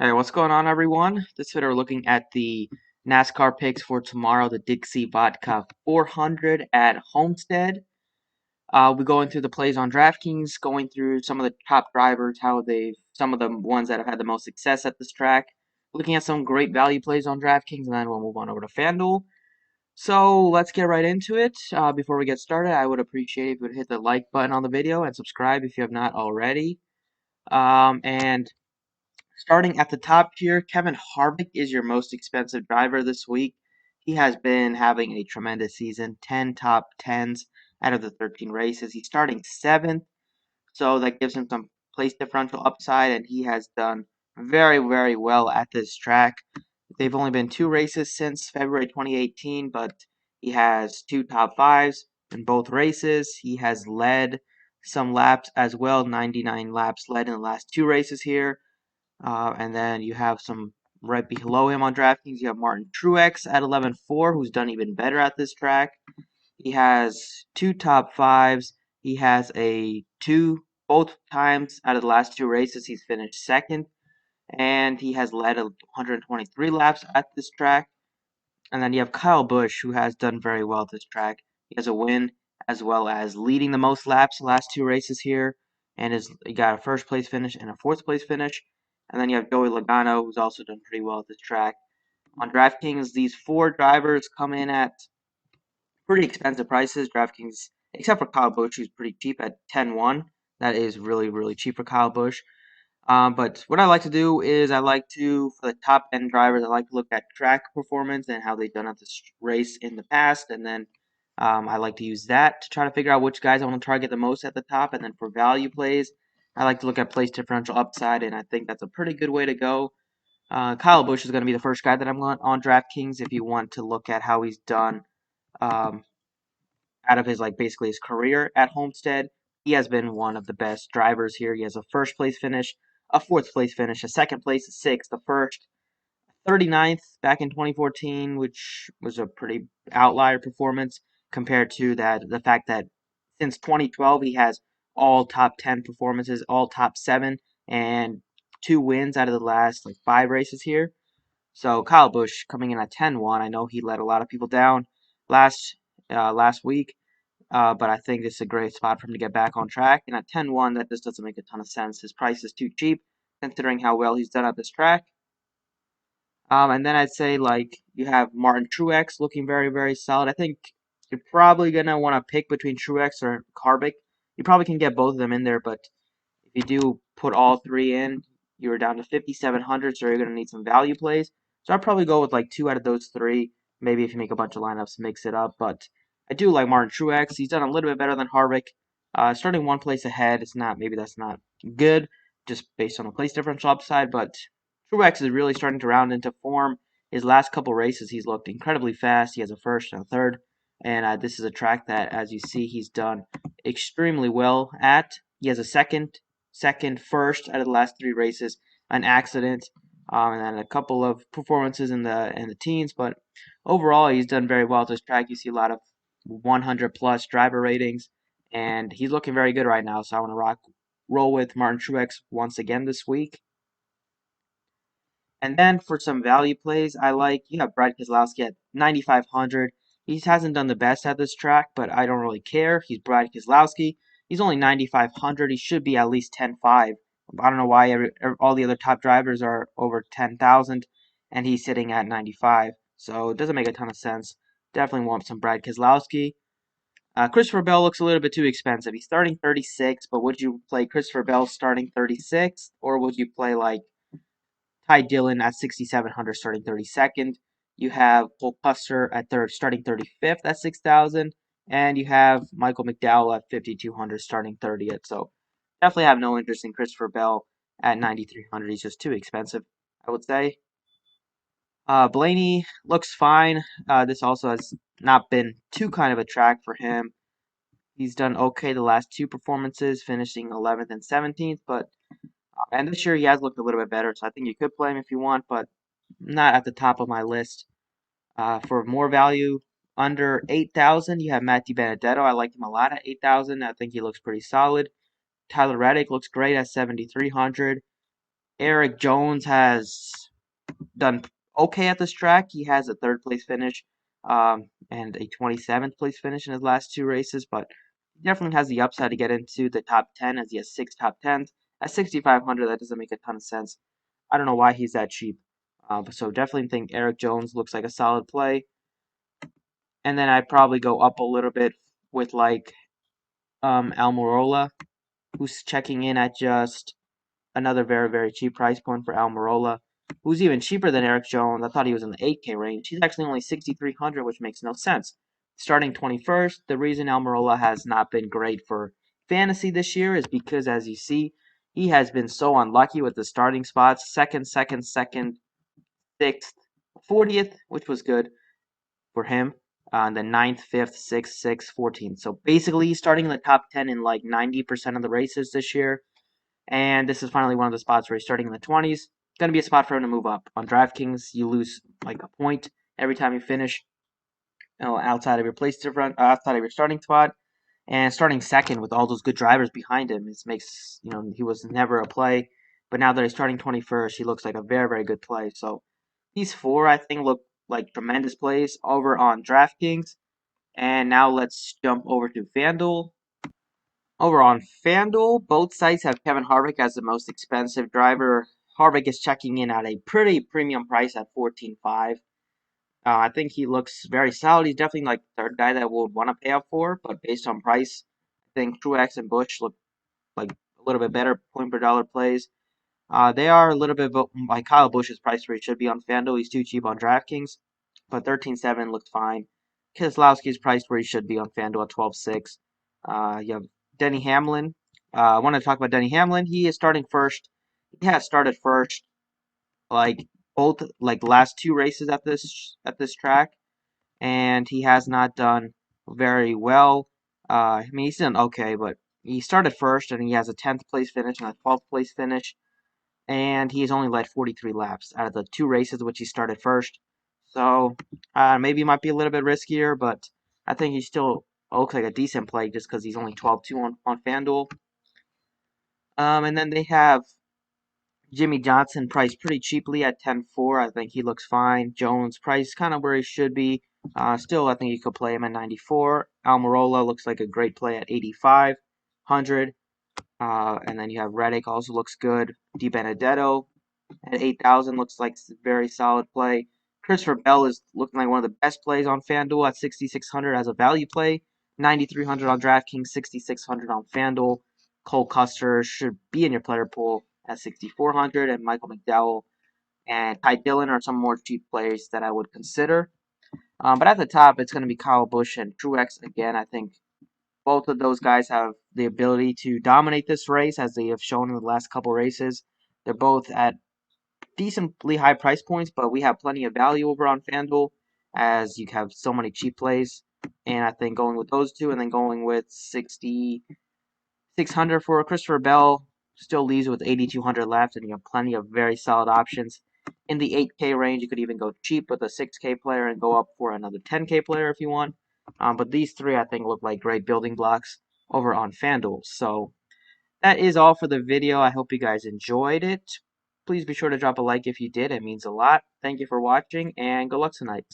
Hey, what's going on, everyone? This video we're looking at the NASCAR picks for tomorrow, the Dixie Vodka 400 at Homestead. We're going through the plays on Draftkings, going through some of the top drivers, some of the ones that have had the most success at this track, looking at some great value plays on Draftkings, and then we'll move on over to Fanduel. So let's get right into it. Before we get started, I would appreciate if you would hit the like button on the video and subscribe if you have not already. And Starting at the top tier, Kevin Harvick is your most expensive driver this week. He has been having a tremendous season, 10 top 10s out of the 13 races. He's starting 7th, so that gives him some place differential upside, and he has done very, very well at this track. They've only been 2 races since February 2018, but he has 2 top 5s in both races. He has led some laps as well, 99 laps led in the last 2 races here. And then you have some right below him on DraftKings. You have Martin Truex at 11.4, who's done even better at this track. He has 2 top 5s. He has both times out of the last 2 races, he's finished second. And he has led 123 laps at this track. And then you have Kyle Busch, who has done very well at this track. He has a win as well as leading the most laps the last 2 races here, and he got a first place finish and a fourth place finish. And then you have Joey Logano, who's also done pretty well at this track. On DraftKings, these 4 drivers come in at pretty expensive prices. DraftKings, except for Kyle Busch, who's pretty cheap at 10-1. That is really, really cheap for Kyle Busch. But what I like to do is for the top end drivers, I like to look at track performance and how they've done at this race in the past. And then I like to use that to try to figure out which guys I want to target the most at the top. And then for value plays, I like to look at place differential upside. And I think that's a pretty good way to go. Kyle Busch is going to be the first guy that I'm on DraftKings if you want to look at how he's done um, out of his basically his career at Homestead. He has been one of the best drivers here. He has a first place finish, a fourth place finish, a second place, a sixth, a first, 39th back in 2014, which was a pretty outlier performance compared to the fact that since 2012 he has all top 10 performances, all top 7, and 2 wins out of the last 5 races here. So Kyle Busch coming in at 10-1. I know he let a lot of people down last last week. But I think this is a great spot for him to get back on track. And at 10-1, that just doesn't make a ton of sense. His price is too cheap, considering how well he's done at this track. And then I'd say, you have Martin Truex looking very, very solid. I think you're probably going to want to pick between Truex or Harvick. You probably can get both of them in there, but if you do put all 3 in, you're down to 5,700, so you're going to need some value plays. So I'd probably go with 2 out of those 3. Maybe if you make a bunch of lineups, mix it up. But I do like Martin Truex. He's done a little bit better than Harvick. Starting 1 place ahead, maybe that's not good, just based on the place differential upside. But Truex is really starting to round into form. His last couple races, he's looked incredibly fast. He has a first and a third. And this is a track that, as you see, he's done extremely well at. He has a second, first out of the last 3 races, an accident, and then a couple of performances in the teens. But overall, he's done very well at this track. You see a lot of 100 plus driver ratings, and he's looking very good right now. So I want to roll with Martin Truex once again this week. And then for some value plays, you have Brad Keselowski at 9,500. He hasn't done the best at this track, but I don't really care. He's Brad Keselowski. He's only 9,500. He should be at least 10.5. I don't know why all the other top drivers are over 10,000, and he's sitting at 95. So it doesn't make a ton of sense. Definitely want some Brad Keselowski. Christopher Bell looks a little bit too expensive. He's starting 36, but would you play Christopher Bell starting 36, or would you play Ty Dillon at 6,700 starting 32nd. You have Cole Custer at starting 35th at 6,000. And you have Michael McDowell at 5,200 starting 30th. So definitely have no interest in Christopher Bell at 9,300. He's just too expensive, I would say. Blaney looks fine. This also has not been too kind of a track for him. He's done okay the last 2 performances, finishing 11th and 17th, but and this year he has looked a little bit better, so I think you could play him if you want, but not at the top of my list. For more value, under 8,000, you have Matt DiBenedetto. I like him a lot at 8,000. I think he looks pretty solid. Tyler Reddick looks great at 7,300. Eric Jones has done okay at this track. He has a third place finish and a 27th place finish in his last two races, but he definitely has the upside to get into the top 10 as he has 6 top 10s. At 6,500, that doesn't make a ton of sense. I don't know why he's that cheap. So definitely think Eric Jones looks like a solid play. And then I'd probably go up a little bit with like Almirola, who's checking in at just another very, very cheap price point for Almirola, who's even cheaper than Eric Jones. I thought he was in the 8K range. He's actually only 6,300, which makes no sense. Starting 21st, the reason Almirola has not been great for fantasy this year is because, as you see, he has been so unlucky with the starting spots: second, 6th, 40th, which was good for him. And then 9th, 5th, 6th, 14th. So basically, he's starting in the top 10 in like 90% of the races this year. And this is finally one of the spots where he's starting in the 20s. Going to be a spot for him to move up. On DraftKings, you lose like a point every time you finish outside of your outside of your starting spot. And starting second with all those good drivers behind him, it makes, he was never a play. But now that he's starting 21st, he looks like a very, very good play. So these four, I think, look like tremendous plays over on DraftKings. And now let's jump over to Fanduel. Over on Fanduel, both sites have Kevin Harvick as the most expensive driver. Harvick is checking in at a pretty premium price at 14.5. I think he looks very solid. He's definitely like the third guy that would want to pay up for, but based on price, I think Truex and Busch look like a little bit better point per dollar plays. They are a little bit like Kyle Busch's price where he should be on FanDuel. He's too cheap on DraftKings, but 13.7 looked fine. Keselowski's priced where he should be on FanDuel at 12.6. You have Denny Hamlin. I want to talk about Denny Hamlin. He is starting first. He has started first, like both like last two races at this track, and he has not done very well. I mean, he's done okay, but he started first, and he has a 10th place finish and a 12th place finish, and he's only led 43 laps out of the two races which he started first. So maybe it might be a little bit riskier, but I think he still looks like a decent play just because he's only 12-2 on FanDuel. And then they have Jimmy Johnson priced pretty cheaply at 10.4. I think he looks fine. Jones priced kind of where he should be. Still, I think you could play him at 94. Almirola looks like a great play at 8,500. And then you have Reddick also looks good. DiBenedetto at 8,000 looks like a very solid play. Christopher Bell is looking like one of the best plays on FanDuel at 6,600 as a value play. 9,300 on DraftKings, 6,600 on FanDuel. Cole Custer should be in your player pool at 6,400, and Michael McDowell and Ty Dillon are some more cheap plays that I would consider. But at the top, it's going to be Kyle Busch and Truex again. I think both of those guys have the ability to dominate this race as they have shown in the last couple races. They're both at decently high price points, but we have plenty of value over on FanDuel as you have so many cheap plays. And I think going with those two and then going with 6,600 for Christopher Bell still leaves with 8,200 left, and you have plenty of very solid options. In the 8K range, you could even go cheap with a 6K player and go up for another 10K player if you want. But these three, I think, look like great building blocks over on FanDuel. So that is all for the video. I hope you guys enjoyed it. Please be sure to drop a like if you did. It means a lot. Thank you for watching, and good luck tonight.